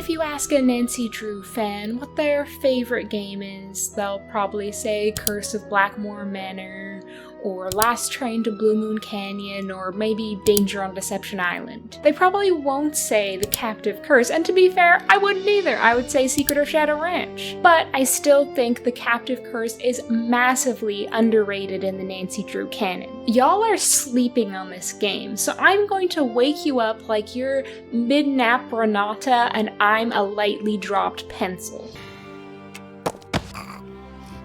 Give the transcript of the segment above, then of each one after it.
If you ask a Nancy Drew fan what their favorite game is, they'll probably say Curse of Blackmore Manor, or Last Train to Blue Moon Canyon, or maybe Danger on Deception Island. They probably won't say The Captive Curse, and to be fair, I wouldn't either. I would say Secret of Shadow Ranch. But I still think The Captive Curse is massively underrated in the Nancy Drew canon. Y'all are sleeping on this game, so I'm going to wake you up like you're mid-nap Renata and I'm a lightly dropped pencil.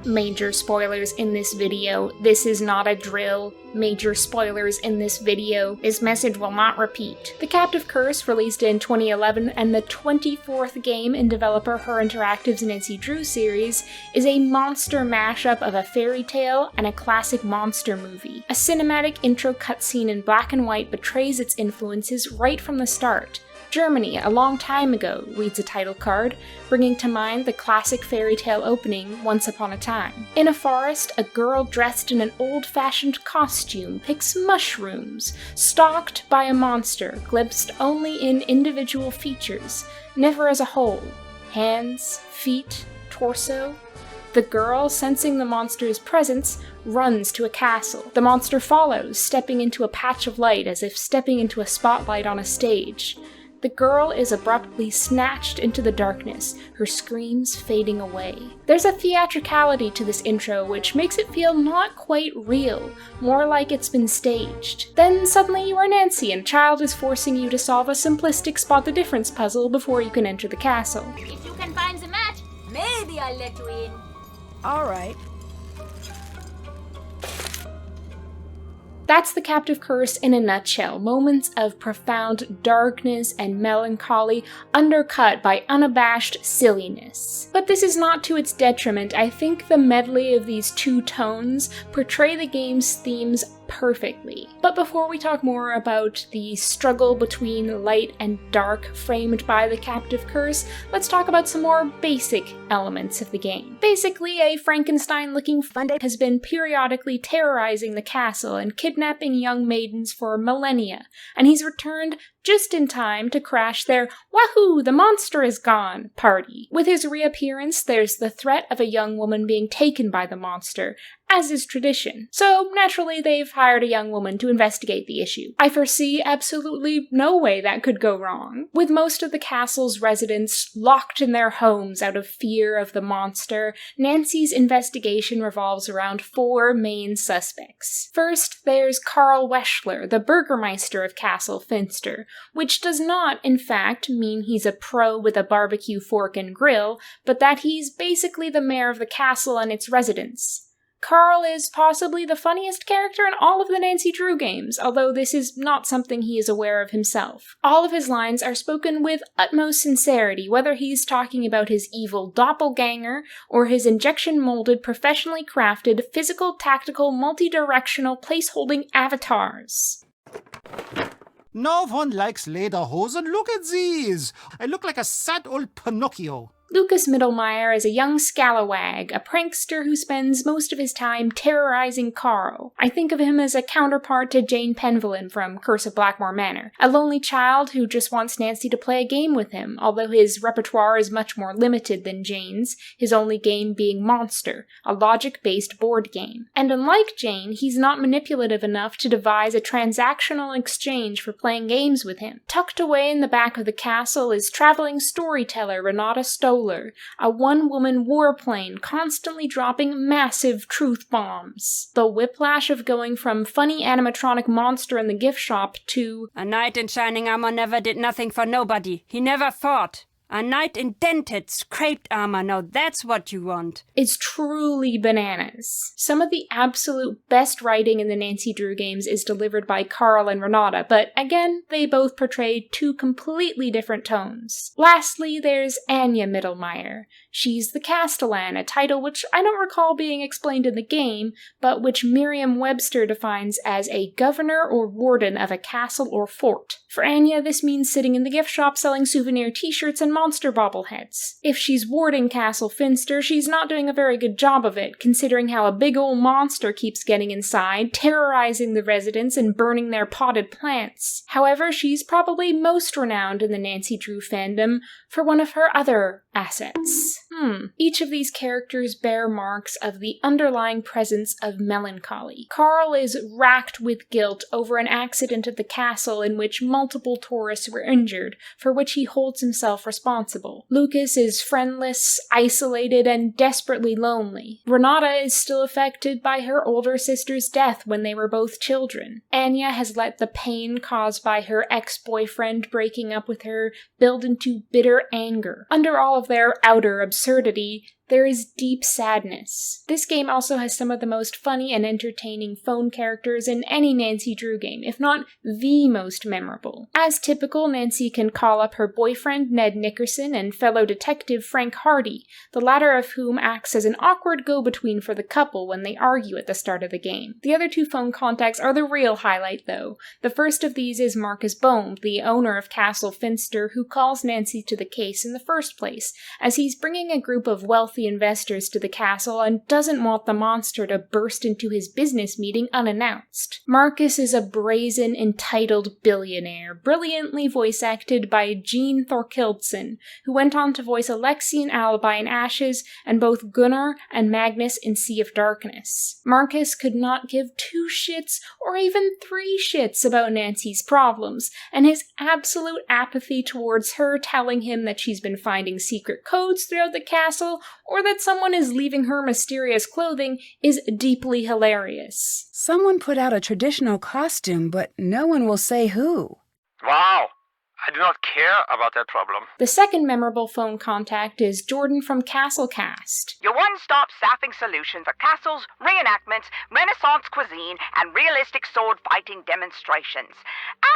Major spoilers in this video. This is not a drill. Major spoilers in this video. This message will not repeat. The Captive Curse, released in 2011 and the 24th game in developer Her Interactive's Nancy Drew series, is a monster mashup of a fairy tale and a classic monster movie. A cinematic intro cutscene in black and white betrays its influences right from the start. Germany, a long time ago, reads a title card, bringing to mind the classic fairy tale opening, Once Upon a Time. In a forest, a girl dressed in an old-fashioned costume picks mushrooms, stalked by a monster, glimpsed only in individual features, never as a whole. Hands, feet, torso. The girl, sensing the monster's presence, runs to a castle. The monster follows, stepping into a patch of light as if stepping into a spotlight on a stage. The girl is abruptly snatched into the darkness, her screams fading away. There's a theatricality to this intro which makes it feel not quite real, more like it's been staged. Then suddenly you are Nancy and a child is forcing you to solve a simplistic spot the difference puzzle before you can enter the castle. If you can find the match, maybe I'll let you in. Alright. That's The Captive Curse in a nutshell. Moments of profound darkness and melancholy, undercut by unabashed silliness. But this is not to its detriment. I think the medley of these two tones portray the game's themes perfectly. But before we talk more about the struggle between light and dark framed by the Captive Curse, let's talk about some more basic elements of the game. Basically, a Frankenstein-looking Funday has been periodically terrorizing the castle and kidnapping young maidens for millennia, and he's returned just in time to crash their "Wahoo, the monster is gone" party. With his reappearance, there's the threat of a young woman being taken by the monster, as is tradition. So, naturally, they've hired a young woman to investigate the issue. I foresee absolutely no way that could go wrong. With most of the castle's residents locked in their homes out of fear of the monster, Nancy's investigation revolves around four main suspects. First, there's Karl Weschler, the Burgermeister of Castle Finster, which does not, in fact, mean he's a pro with a barbecue fork and grill, but that he's basically the mayor of the castle and its residents. Karl is possibly the funniest character in all of the Nancy Drew games, although this is not something he is aware of himself. All of his lines are spoken with utmost sincerity, whether he's talking about his evil doppelganger or his injection-molded, professionally crafted, physical, tactical, multi-directional, place-holding avatars. No one likes lederhosen. Look at these. I look like a sad old Pinocchio. Lucas Mittelmeier is a young scalawag, a prankster who spends most of his time terrorizing Karl. I think of him as a counterpart to Jane Penvelin from Curse of Blackmore Manor, a lonely child who just wants Nancy to play a game with him, although his repertoire is much more limited than Jane's, his only game being Monster, a logic-based board game. And unlike Jane, he's not manipulative enough to devise a transactional exchange for playing games with him. Tucked away in the back of the castle is traveling storyteller Renata Stoller, a one-woman warplane constantly dropping massive truth bombs. The whiplash of going from funny animatronic monster in the gift shop to "A knight in shining armor never did nothing for nobody. He never fought. A knight in dented, scraped armor, now that's what you want," is truly bananas. Some of the absolute best writing in the Nancy Drew games is delivered by Karl and Renata, but again, they both portray two completely different tones. Lastly, there's Anya Mittelmeier. She's the Castellan, a title which I don't recall being explained in the game, but which Merriam-Webster defines as a governor or warden of a castle or fort. For Anya, this means sitting in the gift shop selling souvenir t-shirts and monster bobbleheads. If she's warding Castle Finster, she's not doing a very good job of it, considering how a big ol' monster keeps getting inside, terrorizing the residents and burning their potted plants. However, she's probably most renowned in the Nancy Drew fandom for one of her other assets. Each of these characters bear marks of the underlying presence of melancholy. Carl is racked with guilt over an accident at the castle in which multiple tourists were injured, for which he holds himself responsible. Lucas is friendless, isolated, and desperately lonely. Renata is still affected by her older sister's death when they were both children. Anya has let the pain caused by her ex-boyfriend breaking up with her build into bitter anger. Under all of their outer absurdity, there is deep sadness. This game also has some of the most funny and entertaining phone characters in any Nancy Drew game, if not the most memorable. As typical, Nancy can call up her boyfriend Ned Nickerson and fellow detective Frank Hardy, the latter of whom acts as an awkward go-between for the couple when they argue at the start of the game. The other two phone contacts are the real highlight, though. The first of these is Marcus Bohm, the owner of Castle Finster, who calls Nancy to the case in the first place, as he's bringing a group of wealthy investors to the castle and doesn't want the monster to burst into his business meeting unannounced. Marcus is a brazen, entitled billionaire, brilliantly voice acted by Gene Thorkildsen, who went on to voice Alexei in Alibi in Ashes and both Gunnar and Magnus in Sea of Darkness. Marcus could not give 2 shits or even 3 shits about Nancy's problems, and his absolute apathy towards her telling him that she's been finding secret codes throughout the castle or that someone is leaving her mysterious clothing is deeply hilarious. Someone put out a traditional costume, but no one will say who. Wow, I do not care about that problem. The second memorable phone contact is Jordan from Castlecast. Your one-stop staffing solution for castles, reenactments, Renaissance cuisine, and realistic sword-fighting demonstrations.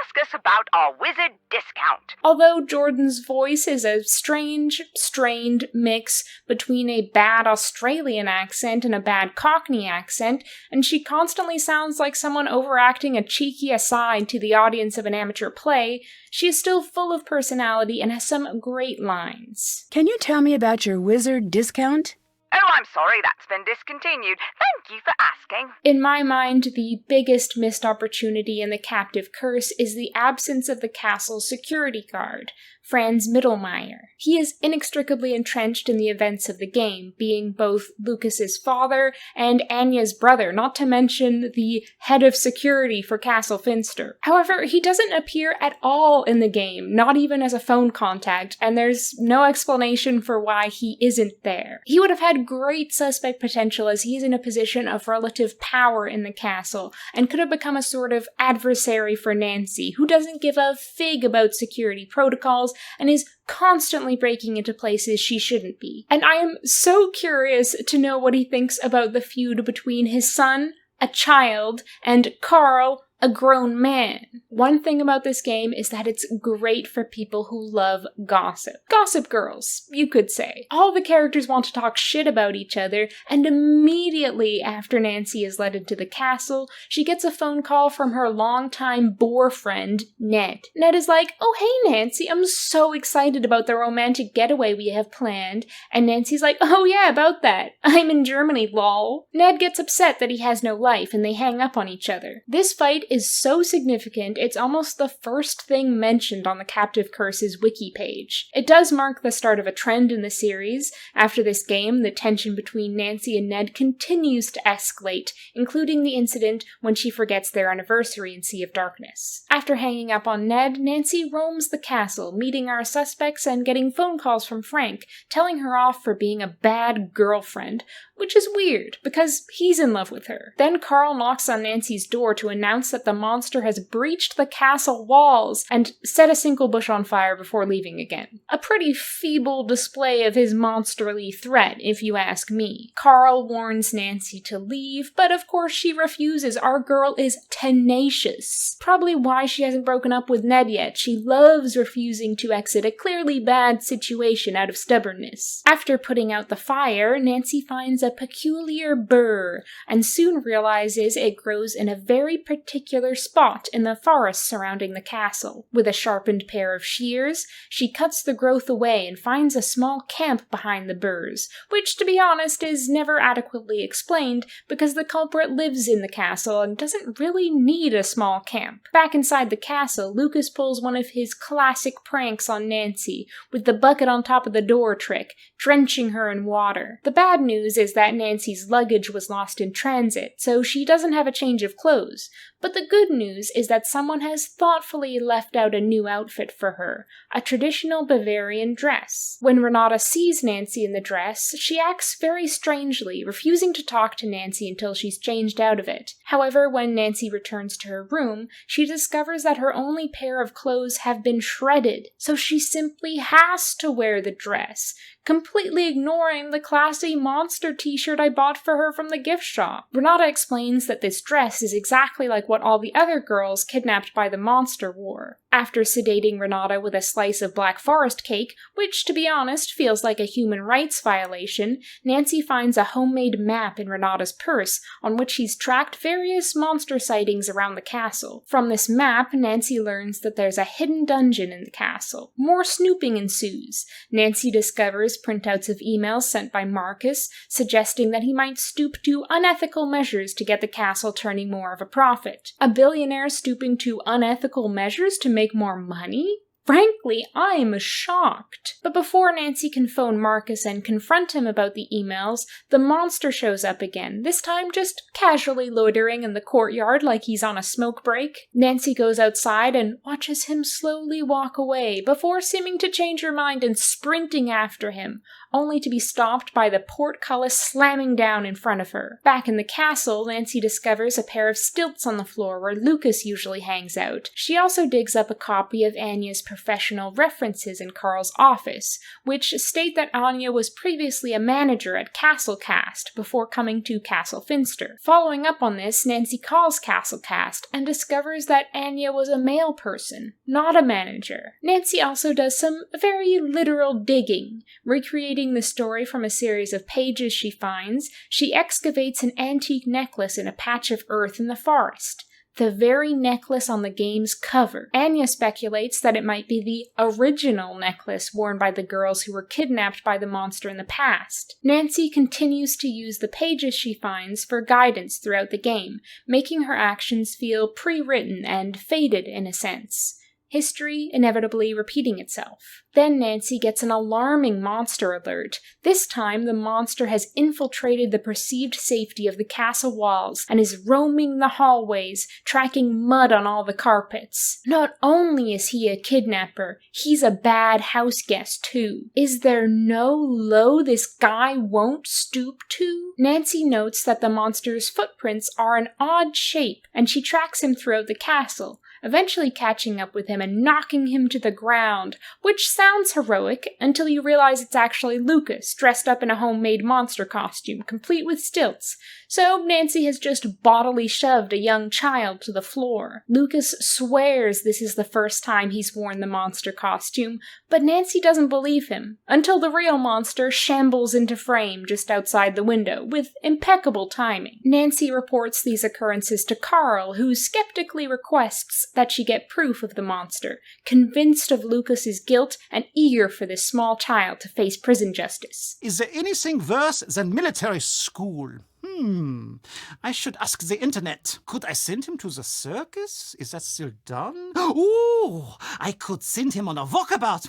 Ask us about our wizard discount. Although Jordan's voice is a strange, strained mix between a bad Australian accent and a bad Cockney accent, and she constantly sounds like someone overacting a cheeky aside to the audience of an amateur play, she is still full of personality and has some great lines. Can you tell me about your wizard discount? Oh, I'm sorry, that's been discontinued. Thank you for asking. In my mind, the biggest missed opportunity in the Captive Curse is the absence of the castle's security guard, Franz Mittelmeier. He is inextricably entrenched in the events of the game, being both Lucas's father and Anya's brother, not to mention the head of security for Castle Finster. However, he doesn't appear at all in the game, not even as a phone contact, and there's no explanation for why he isn't there. He would have had great suspect potential as he's in a position of relative power in the castle, and could have become a sort of adversary for Nancy, who doesn't give a fig about security protocols and is constantly breaking into places she shouldn't be. And I am so curious to know what he thinks about the feud between his son, a child, and Carl, a grown man. One thing about this game is that it's great for people who love gossip. Gossip girls, you could say. All the characters want to talk shit about each other, and immediately after Nancy is led into the castle, she gets a phone call from her longtime boar friend, Ned. Ned is like, "Oh hey Nancy, I'm so excited about the romantic getaway we have planned." And Nancy's like, "Oh yeah, about that. I'm in Germany, lol." Ned gets upset that he has no life, and they hang up on each other. This fight is so significant, it's almost the first thing mentioned on the Captive Curse's wiki page. It does mark the start of a trend in the series. After this game, the tension between Nancy and Ned continues to escalate, including the incident when she forgets their anniversary in Sea of Darkness. After hanging up on Ned, Nancy roams the castle, meeting our suspects and getting phone calls from Frank, telling her off for being a bad girlfriend, which is weird, because he's in love with her. Then Carl knocks on Nancy's door to announce that the monster has breached the castle walls and set a single bush on fire before leaving again. A pretty feeble display of his monsterly threat, if you ask me. Carl warns Nancy to leave, but of course she refuses. Our girl is tenacious. Probably why she hasn't broken up with Ned yet. She loves refusing to exit a clearly bad situation out of stubbornness. After putting out the fire, Nancy finds a peculiar burr, and soon realizes it grows in a very particular particular spot in the forest surrounding the castle. With a sharpened pair of shears, she cuts the growth away and finds a small camp behind the burrs, which, to be honest, is never adequately explained because the culprit lives in the castle and doesn't really need a small camp. Back inside the castle, Lucas pulls one of his classic pranks on Nancy, with the bucket on top of the door trick, drenching her in water. The bad news is that Nancy's luggage was lost in transit, so she doesn't have a change of clothes. But the good news is that someone has thoughtfully left out a new outfit for her, a traditional Bavarian dress. When Renata sees Nancy in the dress, she acts very strangely, refusing to talk to Nancy until she's changed out of it. However, when Nancy returns to her room, she discovers that her only pair of clothes have been shredded, so she simply has to wear the dress, completely ignoring the classy monster t-shirt I bought for her from the gift shop. Renata explains that this dress is exactly like what all the other girls kidnapped by the monster wore. After sedating Renata with a slice of Black Forest cake, which, to be honest, feels like a human rights violation, Nancy finds a homemade map in Renata's purse on which he's tracked various monster sightings around the castle. From this map, Nancy learns that there's a hidden dungeon in the castle. More snooping ensues. Nancy discovers printouts of emails sent by Marcus, suggesting that he might stoop to unethical measures to get the castle turning more of a profit. A billionaire stooping to unethical measures to make more money? Frankly, I'm shocked. But before Nancy can phone Marcus and confront him about the emails, the monster shows up again, this time just casually loitering in the courtyard like he's on a smoke break. Nancy goes outside and watches him slowly walk away before seeming to change her mind and sprinting after him, only to be stopped by the portcullis slamming down in front of her. Back in the castle, Nancy discovers a pair of stilts on the floor where Lucas usually hangs out. She also digs up a copy of Anya's professional references in Carl's office, which state that Anya was previously a manager at Castlecast before coming to Castle Finster. Following up on this, Nancy calls Castlecast and discovers that Anya was a male person, not a manager. Nancy also does some very literal digging, recreating the story from a series of pages she finds. She excavates an antique necklace in a patch of earth in the forest. The very necklace on the game's cover. Anya speculates that it might be the original necklace worn by the girls who were kidnapped by the monster in the past. Nancy continues to use the pages she finds for guidance throughout the game, making her actions feel pre-written and fated in a sense. History inevitably repeating itself. Then Nancy gets an alarming monster alert. This time, the monster has infiltrated the perceived safety of the castle walls and is roaming the hallways, tracking mud on all the carpets. Not only is he a kidnapper, he's a bad house guest too. Is there no low this guy won't stoop to? Nancy notes that the monster's footprints are an odd shape, and she tracks him throughout the castle, eventually catching up with him and knocking him to the ground, which sounds heroic until you realize it's actually Lucas, dressed up in a homemade monster costume, complete with stilts. So Nancy has just bodily shoved a young child to the floor. Lucas swears this is the first time he's worn the monster costume, but Nancy doesn't believe him, until the real monster shambles into frame just outside the window, with impeccable timing. Nancy reports these occurrences to Carl, who skeptically requests that she get proof of the monster, convinced of Lucas's guilt and eager for this small child to face prison justice. Is there anything worse than military school? I should ask the internet. Could I send him to the circus? Is that still done? Ooh, I could send him on a walkabout.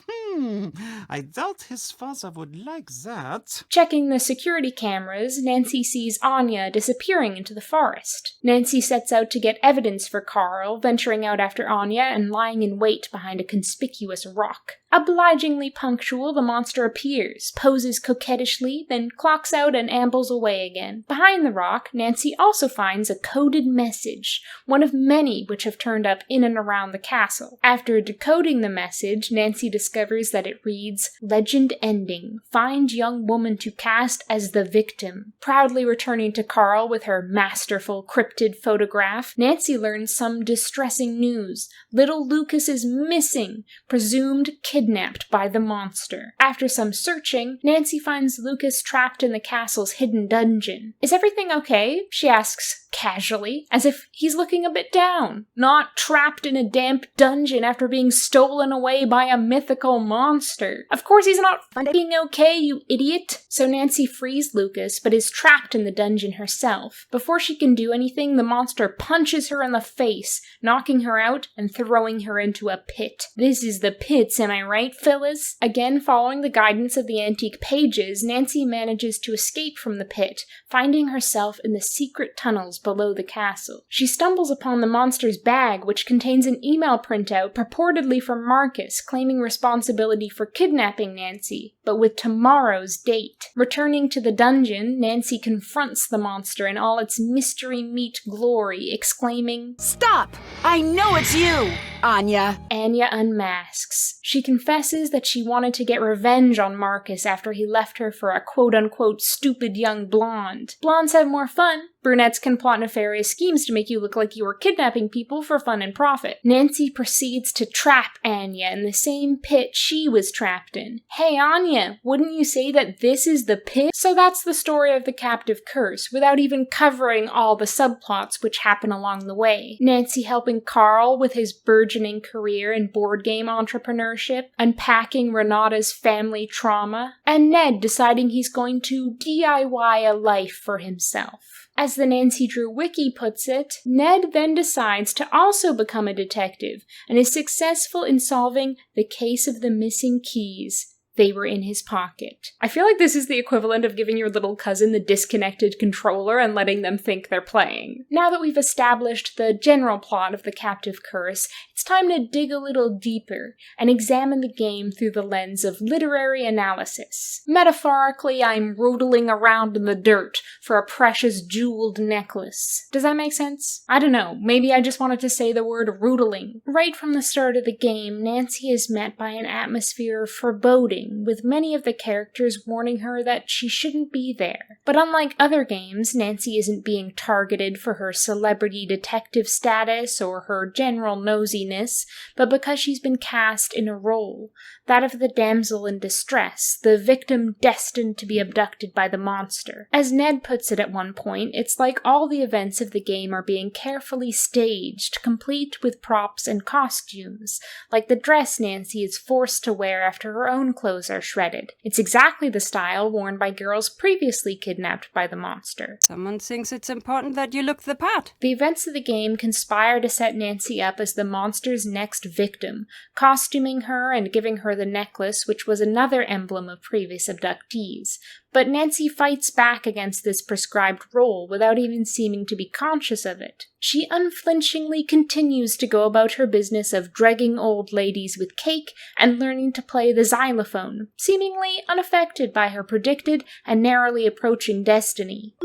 I doubt his father would like that. Checking the security cameras, Nancy sees Anya disappearing into the forest. Nancy sets out to get evidence for Carl, venturing out after Anya and lying in wait behind a conspicuous rock. Obligingly punctual, the monster appears, poses coquettishly, then clocks out and ambles away again. Behind the rock, Nancy also finds a coded message, one of many which have turned up in and around the castle. After decoding the message, Nancy discovers appears that it reads, "Legend ending. Find young woman to cast as the victim." Proudly returning to Carl with her masterful cryptid photograph, Nancy learns some distressing news. Little Lucas is missing, presumed kidnapped by the monster. After some searching, Nancy finds Lucas trapped in the castle's hidden dungeon. "Is everything okay?" she asks casually, as if he's looking a bit down. Not trapped in a damp dungeon after being stolen away by a mythical monster. Of course he's not f***ing okay, you idiot! So Nancy frees Lucas, but is trapped in the dungeon herself. Before she can do anything, the monster punches her in the face, knocking her out and throwing her into a pit. This is the pits, am I right, fellas? Again, following the guidance of the antique pages, Nancy manages to escape from the pit, finding herself in the secret tunnels below the castle. She stumbles upon the monster's bag, which contains an email printout purportedly from Marcus, claiming responsibility for kidnapping Nancy, but with tomorrow's date. Returning to the dungeon, Nancy confronts the monster in all its mystery meat glory, exclaiming, Stop! I know it's you, Anya. Anya unmasks. She confesses that she wanted to get revenge on Marcus after he left her for a quote-unquote stupid young blonde. Blondes have more fun. Brunettes can plot nefarious schemes to make you look like you were kidnapping people for fun and profit. Nancy proceeds to trap Anya in the same pit she was trapped in. Hey Anya, wouldn't you say that this is the pit? So that's the story of the captive curse, without even covering all the subplots which happen along the way. Nancy helping Carl with his burgeoning career in board game entrepreneurship, unpacking Renata's family trauma, and Ned deciding he's going to DIY a life for himself. As the Nancy Drew Wiki puts it, Ned then decides to also become a detective and is successful in solving the case of the missing keys. They were in his pocket. I feel like this is the equivalent of giving your little cousin the disconnected controller and letting them think they're playing. Now that we've established the general plot of the captive curse, it's time to dig a little deeper and examine the game through the lens of literary analysis. Metaphorically, I'm roodling around in the dirt for a precious jeweled necklace. Does that make sense? I don't know, maybe I just wanted to say the word roodling. Right from the start of the game, Nancy is met by an atmosphere of foreboding, with many of the characters warning her that she shouldn't be there. But unlike other games, Nancy isn't being targeted for her celebrity detective status or her general nosiness, but because she's been cast in a role, that of the damsel in distress, the victim destined to be abducted by the monster. As Ned puts it at one point, it's like all the events of the game are being carefully staged, complete with props and costumes, like the dress Nancy is forced to wear after her own clothes are shredded. It's exactly the style worn by girls previously kidnapped by the monster. Someone thinks it's important that you look the part. The events of the game conspire to set Nancy up as the monster's next victim, costuming her and giving her the necklace, which was another emblem of previous abductees. But Nancy fights back against this prescribed role without even seeming to be conscious of it. She unflinchingly continues to go about her business of drugging old ladies with cake and learning to play the xylophone, seemingly unaffected by her predicted and narrowly approaching destiny.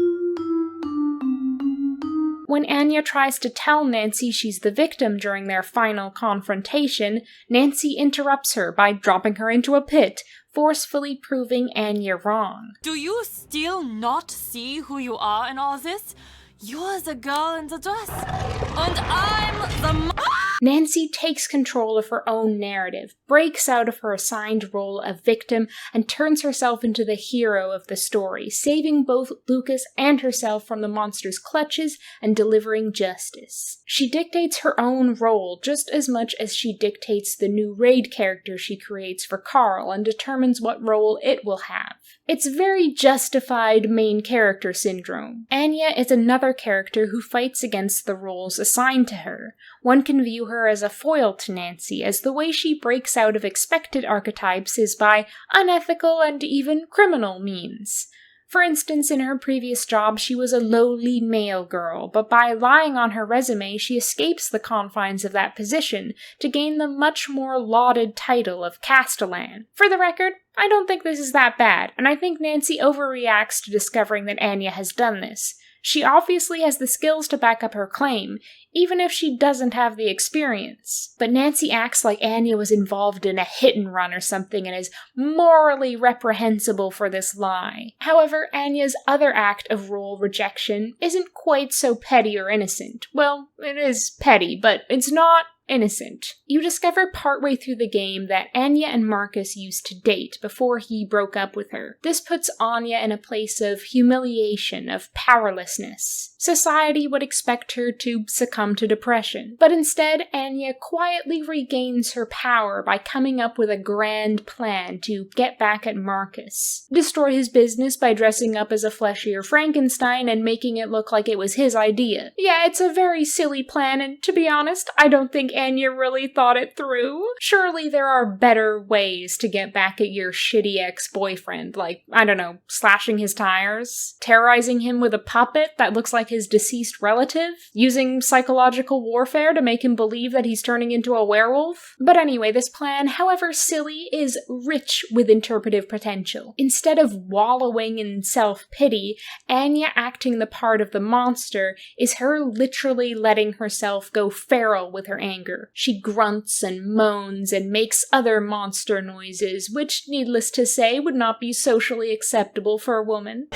When Anya tries to tell Nancy she's the victim during their final confrontation, Nancy interrupts her by dropping her into a pit, forcefully proving Anya wrong. Do you still not see who you are in all this? You're the girl in the dress, and I'm the Nancy takes control of her own narrative, breaks out of her assigned role of victim, and turns herself into the hero of the story, saving both Lucas and herself from the monster's clutches and delivering justice. She dictates her own role just as much as she dictates the new raid character she creates for Carl and determines what role it will have. It's very justified main character syndrome. Anya is another character who fights against the roles assigned to her. One can view her as a foil to Nancy, as the way she breaks out of expected archetypes is by unethical and even criminal means. For instance, in her previous job, she was a lowly male girl, but by lying on her resume, she escapes the confines of that position to gain the much more lauded title of Castellan. For the record, I don't think this is that bad, and I think Nancy overreacts to discovering that Anya has done this. She obviously has the skills to back up her claim, even if she doesn't have the experience. But Nancy acts like Anya was involved in a hit and run or something and is morally reprehensible for this lie. However, Anya's other act of role rejection isn't quite so petty or innocent. Well, it is petty, but it's not innocent. You discover partway through the game that Anya and Marcus used to date before he broke up with her. This puts Anya in a place of humiliation, of powerlessness. Society would expect her to succumb to depression, but instead Anya quietly regains her power by coming up with a grand plan to get back at Marcus. Destroy his business by dressing up as a fleshier Frankenstein and making it look like it was his idea. Yeah, it's a very silly plan, and to be honest, I don't think Anya really thought it through. Surely there are better ways to get back at your shitty ex-boyfriend, like, I don't know, slashing his tires, terrorizing him with a puppet that looks like his deceased relative, using psychological warfare to make him believe that he's turning into a werewolf. But anyway, this plan, however silly, is rich with interpretive potential. Instead of wallowing in self-pity, Anya acting the part of the monster is her literally letting herself go feral with her anger. She grunts and moans and makes other monster noises, which, needless to say, would not be socially acceptable for a woman.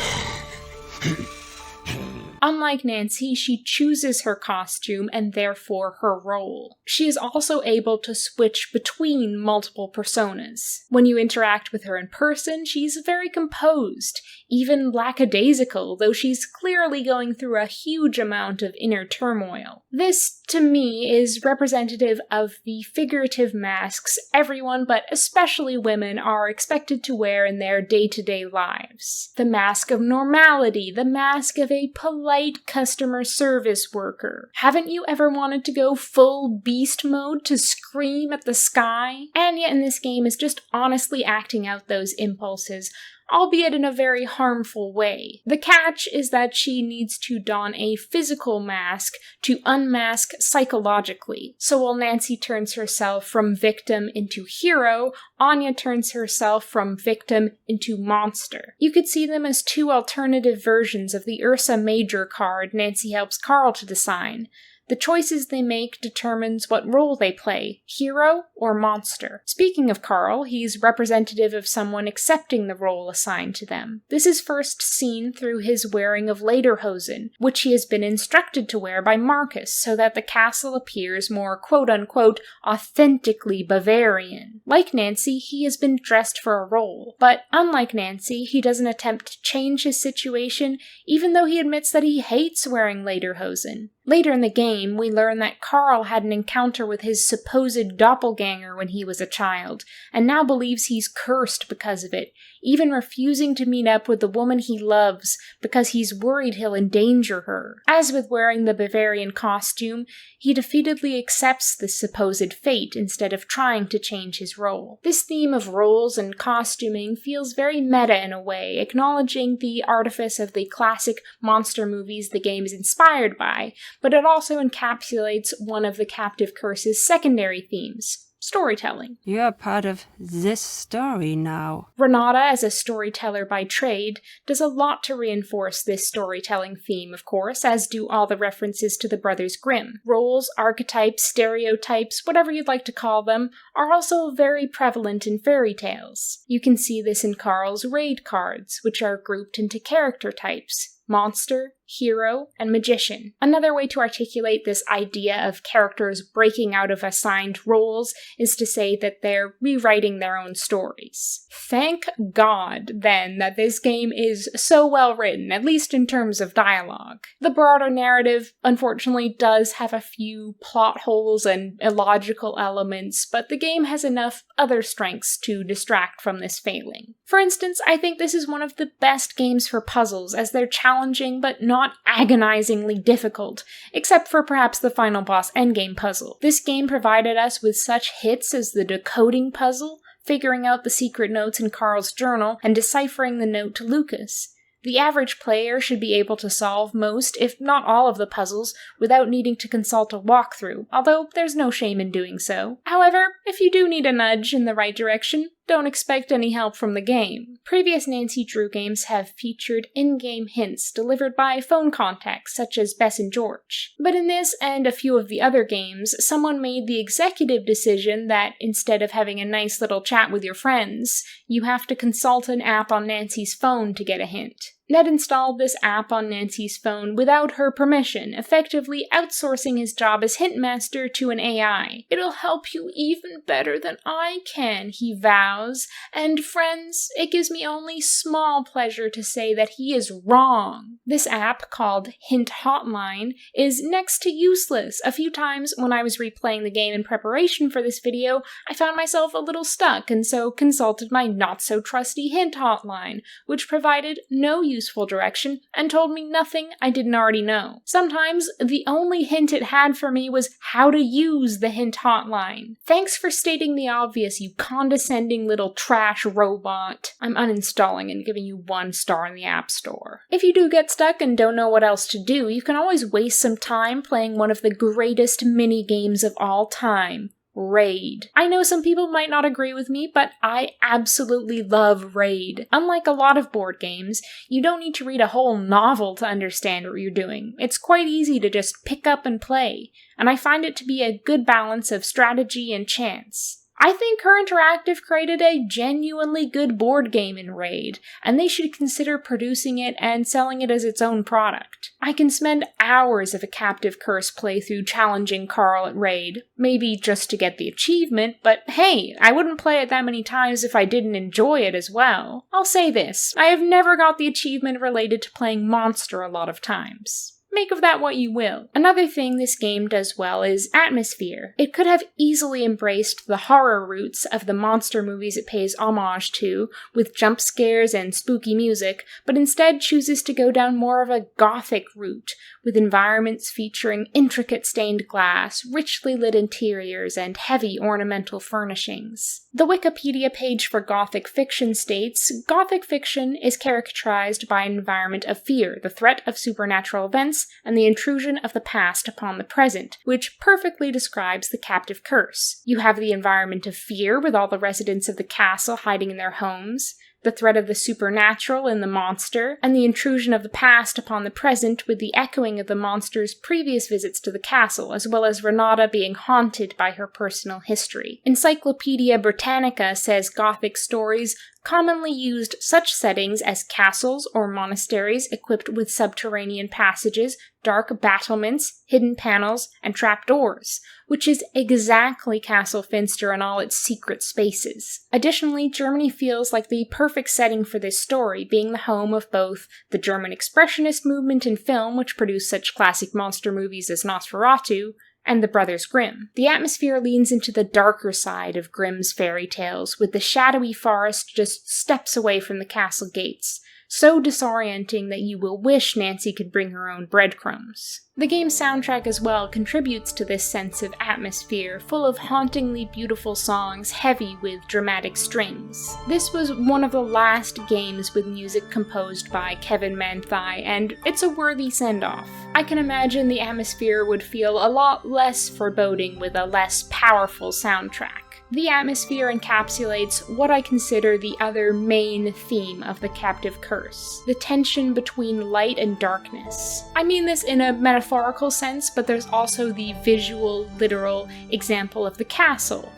Unlike Nancy, she chooses her costume and therefore her role. She is also able to switch between multiple personas. When you interact with her in person, she's very composed, even lackadaisical, though she's clearly going through a huge amount of inner turmoil. This, to me, is representative of the figurative masks everyone, but especially women, are expected to wear in their day-to-day lives. The mask of normality, the mask of a polite customer service worker. Haven't you ever wanted to go full beast mode to scream at the sky? Anya in this game is just honestly acting out those impulses, albeit in a very harmful way. The catch is that she needs to don a physical mask to unmask psychologically. So while Nancy turns herself from victim into hero, Anya turns herself from victim into monster. You could see them as two alternative versions of the Ursa Major card Nancy helps Carl to design. The choices they make determines what role they play, hero or monster. Speaking of Carl, he's representative of someone accepting the role assigned to them. This is first seen through his wearing of lederhosen, which he has been instructed to wear by Marcus so that the castle appears more quote-unquote authentically Bavarian. Like Nancy, he has been dressed for a role, but unlike Nancy, he doesn't attempt to change his situation, even though he admits that he hates wearing lederhosen. Later in the game, we learn that Carl had an encounter with his supposed doppelganger when he was a child, and now believes he's cursed because of it, even refusing to meet up with the woman he loves because he's worried he'll endanger her. As with wearing the Bavarian costume, he defeatedly accepts this supposed fate instead of trying to change his role. This theme of roles and costuming feels very meta in a way, acknowledging the artifice of the classic monster movies the game is inspired by, but it also encapsulates one of the Captive Curse's secondary themes: storytelling. You're part of this story now. Renata, as a storyteller by trade, does a lot to reinforce this storytelling theme, of course, as do all the references to the Brothers Grimm. Roles, archetypes, stereotypes, whatever you'd like to call them, are also very prevalent in fairy tales. You can see this in Carl's raid cards, which are grouped into character types: monster, hero, and magician. Another way to articulate this idea of characters breaking out of assigned roles is to say that they're rewriting their own stories. Thank God, then, that this game is so well written, at least in terms of dialogue. The broader narrative, unfortunately, does have a few plot holes and illogical elements, but the game has enough other strengths to distract from this failing. For instance, I think this is one of the best games for puzzles, as they're challenging but not agonizingly difficult, except for perhaps the final boss endgame puzzle. This game provided us with such hits as the decoding puzzle, figuring out the secret notes in Carl's journal, and deciphering the note to Lucas. The average player should be able to solve most, if not all of the puzzles, without needing to consult a walkthrough, although there's no shame in doing so. However, if you do need a nudge in the right direction, don't expect any help from the game. Previous Nancy Drew games have featured in-game hints delivered by phone contacts such as Bess and George. But in this and a few of the other games, someone made the executive decision that instead of having a nice little chat with your friends, you have to consult an app on Nancy's phone to get a hint. Ned installed this app on Nancy's phone without her permission, effectively outsourcing his job as hint master to an AI. "It'll help you even better than I can," he vows, and friends, it gives me only small pleasure to say that he is wrong. This app, called Hint Hotline, is next to useless. A few times when I was replaying the game in preparation for this video, I found myself a little stuck, and so consulted my not-so-trusty Hint Hotline, which provided no useful direction and told me nothing I didn't already know. Sometimes the only hint it had for me was how to use the Hint Hotline. Thanks for stating the obvious, you condescending little trash robot. I'm uninstalling and giving you 1 star in the App Store. If you do get stuck and don't know what else to do, you can always waste some time playing one of the greatest mini-games of all time, Raid. I know some people might not agree with me, but I absolutely love Raid. Unlike a lot of board games, you don't need to read a whole novel to understand what you're doing. It's quite easy to just pick up and play, and I find it to be a good balance of strategy and chance. I think Her Interactive created a genuinely good board game in Raid, and they should consider producing it and selling it as its own product. I can spend hours of a Captive Curse playthrough challenging Carl at Raid, maybe just to get the achievement, but hey, I wouldn't play it that many times if I didn't enjoy it as well. I'll say this, I have never got the achievement related to playing Monster a lot of times. Make of that what you will. Another thing this game does well is atmosphere. It could have easily embraced the horror roots of the monster movies it pays homage to, with jump scares and spooky music, but instead chooses to go down more of a Gothic route, with environments featuring intricate stained glass, richly lit interiors, and heavy ornamental furnishings. The Wikipedia page for Gothic fiction states, Gothic fiction is characterized by an environment of fear, the threat of supernatural events, and the intrusion of the past upon the present, which perfectly describes the Captive Curse. You have the environment of fear with all the residents of the castle hiding in their homes, the threat of the supernatural in the monster, and the intrusion of the past upon the present with the echoing of the monster's previous visits to the castle, as well as Renata being haunted by her personal history. Encyclopedia Britannica says Gothic stories commonly used such settings as castles or monasteries equipped with subterranean passages, dark battlements, hidden panels, and trapdoors, which is exactly Castle Finster and all its secret spaces. Additionally, Germany feels like the perfect setting for this story, being the home of both the German Expressionist movement in film, which produced such classic monster movies as Nosferatu, and the Brothers Grimm. The atmosphere leans into the darker side of Grimm's fairy tales, with the shadowy forest just steps away from the castle gates, so disorienting that you will wish Nancy could bring her own breadcrumbs. The game's soundtrack as well contributes to this sense of atmosphere, full of hauntingly beautiful songs, heavy with dramatic strings. This was one of the last games with music composed by Kevin Manthei, and it's a worthy send-off. I can imagine the atmosphere would feel a lot less foreboding with a less powerful soundtrack. The atmosphere encapsulates what I consider the other main theme of the Captive Curse, the tension between light and darkness. I mean this in a metaphorical sense, but there's also the visual, literal example of the castle,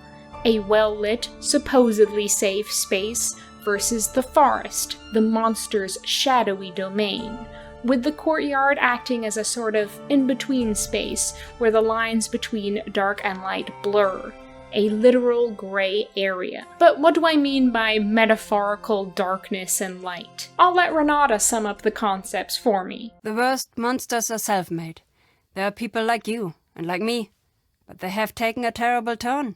a well-lit, supposedly safe space versus the forest, the monster's shadowy domain, with the courtyard acting as a sort of in-between space where the lines between dark and light blur. A literal gray area. But what do I mean by metaphorical darkness and light? I'll let Renata sum up the concepts for me. The worst monsters are self-made. There are people like you and like me, but they have taken a terrible turn.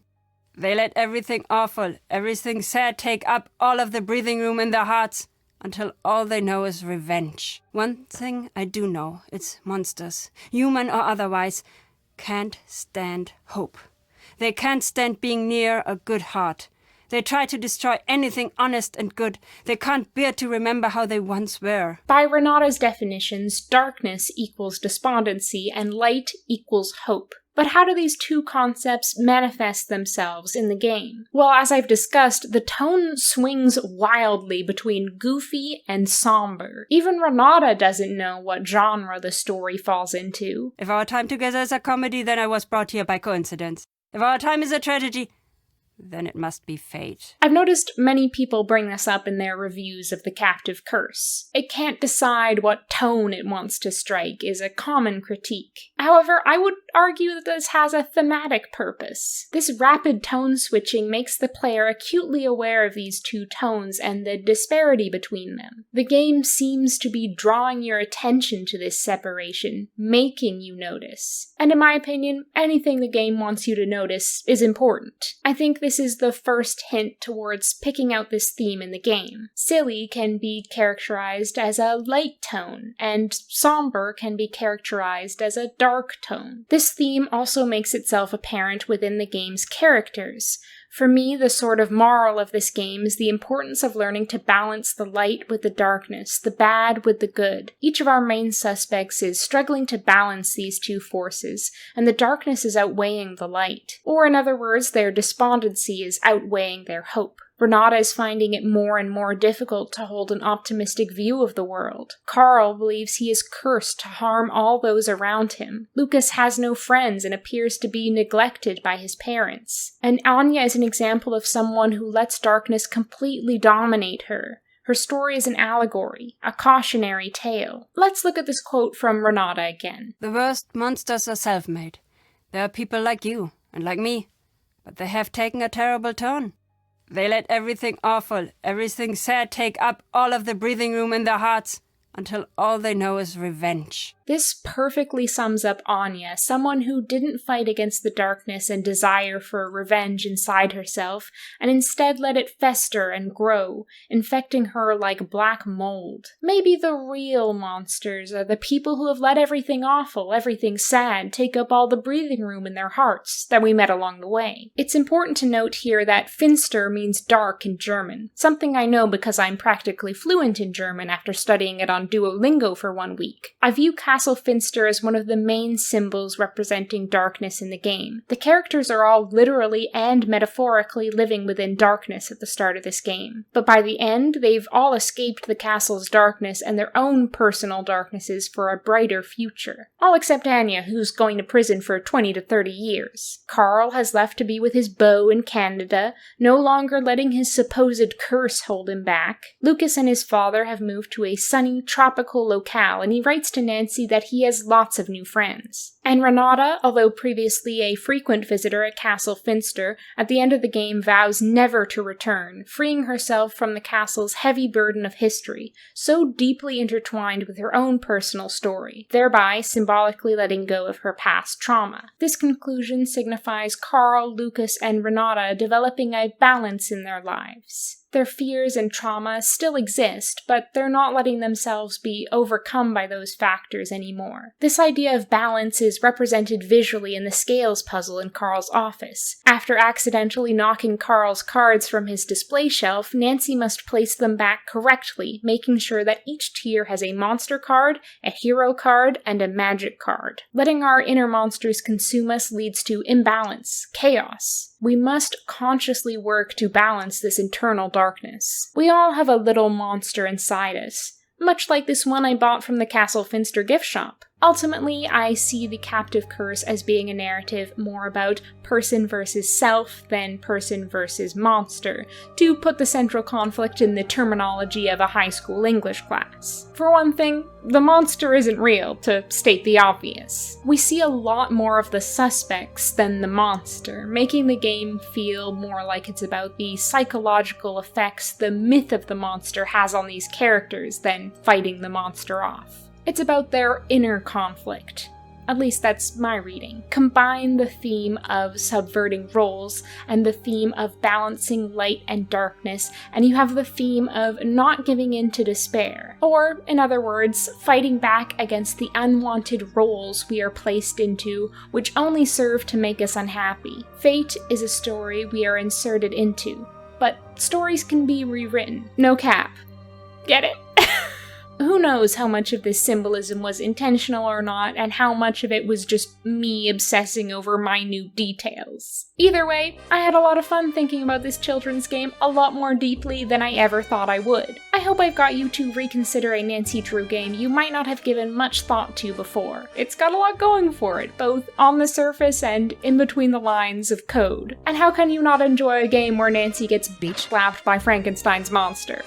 They let everything awful, everything sad take up all of the breathing room in their hearts, until all they know is revenge. One thing I do know, it's monsters, human or otherwise, can't stand hope. They can't stand being near a good heart. They try to destroy anything honest and good. They can't bear to remember how they once were. By Renata's definitions, darkness equals despondency and light equals hope. But how do these two concepts manifest themselves in the game? Well, as I've discussed, the tone swings wildly between goofy and somber. Even Renata doesn't know what genre the story falls into. If our time together is a comedy, then I was brought here by coincidence. If our time is a tragedy, then it must be fate. I've noticed many people bring this up in their reviews of The Captive Curse. It can't decide what tone it wants to strike is a common critique. However, I would argue that this has a thematic purpose. This rapid tone switching makes the player acutely aware of these two tones and the disparity between them. The game seems to be drawing your attention to this separation, making you notice. And in my opinion, anything the game wants you to notice is important. I think this is the first hint towards picking out this theme in the game. Silly can be characterized as a light tone, and somber can be characterized as a dark tone. This theme also makes itself apparent within the game's characters. For me, the sort of moral of this game is the importance of learning to balance the light with the darkness, the bad with the good. Each of our main suspects is struggling to balance these two forces, and the darkness is outweighing the light. Or in other words, their despondency is outweighing their hope. Renata is finding it more and more difficult to hold an optimistic view of the world. Carl believes he is cursed to harm all those around him. Lucas has no friends and appears to be neglected by his parents. And Anya is an example of someone who lets darkness completely dominate her. Her story is an allegory, a cautionary tale. Let's look at this quote from Renata again. The worst monsters are self-made. There are people like you and like me, but they have taken a terrible turn. They let everything awful, everything sad take up all of the breathing room in their hearts, until all they know is revenge. This perfectly sums up Anya, someone who didn't fight against the darkness and desire for revenge inside herself, and instead let it fester and grow, infecting her like black mold. Maybe the real monsters are the people who have let everything awful, everything sad, take up all the breathing room in their hearts that we met along the way. It's important to note here that Finster means dark in German, something I know because I'm practically fluent in German after studying it on Duolingo for 1 week. I view Castle Finster as one of the main symbols representing darkness in the game. The characters are all literally and metaphorically living within darkness at the start of this game. But by the end, they've all escaped the castle's darkness and their own personal darknesses for a brighter future. All except Anya, who's going to prison for 20 to 30 years. Carl has left to be with his beau in Canada, no longer letting his supposed curse hold him back. Lucas and his father have moved to a sunny, tropical locale, and he writes to Nancy that he has lots of new friends. And Renata, although previously a frequent visitor at Castle Finster, at the end of the game vows never to return, freeing herself from the castle's heavy burden of history, so deeply intertwined with her own personal story, thereby symbolically letting go of her past trauma. This conclusion signifies Carl, Lucas, and Renata developing a balance in their lives. Their fears and trauma still exist, but they're not letting themselves be overcome by those factors anymore. This idea of balance is represented visually in the scales puzzle in Carl's office. After accidentally knocking Carl's cards from his display shelf, Nancy must place them back correctly, making sure that each tier has a monster card, a hero card, and a magic card. Letting our inner monsters consume us leads to imbalance, chaos. We must consciously work to balance this internal darkness. We all have a little monster inside us, much like this one I bought from the Castle Finster gift shop. Ultimately, I see The Captive Curse as being a narrative more about person versus self than person versus monster, to put the central conflict in the terminology of a high school English class. For one thing, the monster isn't real, to state the obvious. We see a lot more of the suspects than the monster, making the game feel more like it's about the psychological effects the myth of the monster has on these characters than fighting the monster off. It's about their inner conflict. At least that's my reading. Combine the theme of subverting roles and the theme of balancing light and darkness, and you have the theme of not giving in to despair. Or, in other words, fighting back against the unwanted roles we are placed into, which only serve to make us unhappy. Fate is a story we are inserted into, but stories can be rewritten. No cap. Get it? Who knows how much of this symbolism was intentional or not, and how much of it was just me obsessing over minute details. Either way, I had a lot of fun thinking about this children's game a lot more deeply than I ever thought I would. I hope I've got you to reconsider a Nancy Drew game you might not have given much thought to before. It's got a lot going for it, both on the surface and in between the lines of code. And how can you not enjoy a game where Nancy gets beach slapped by Frankenstein's monster?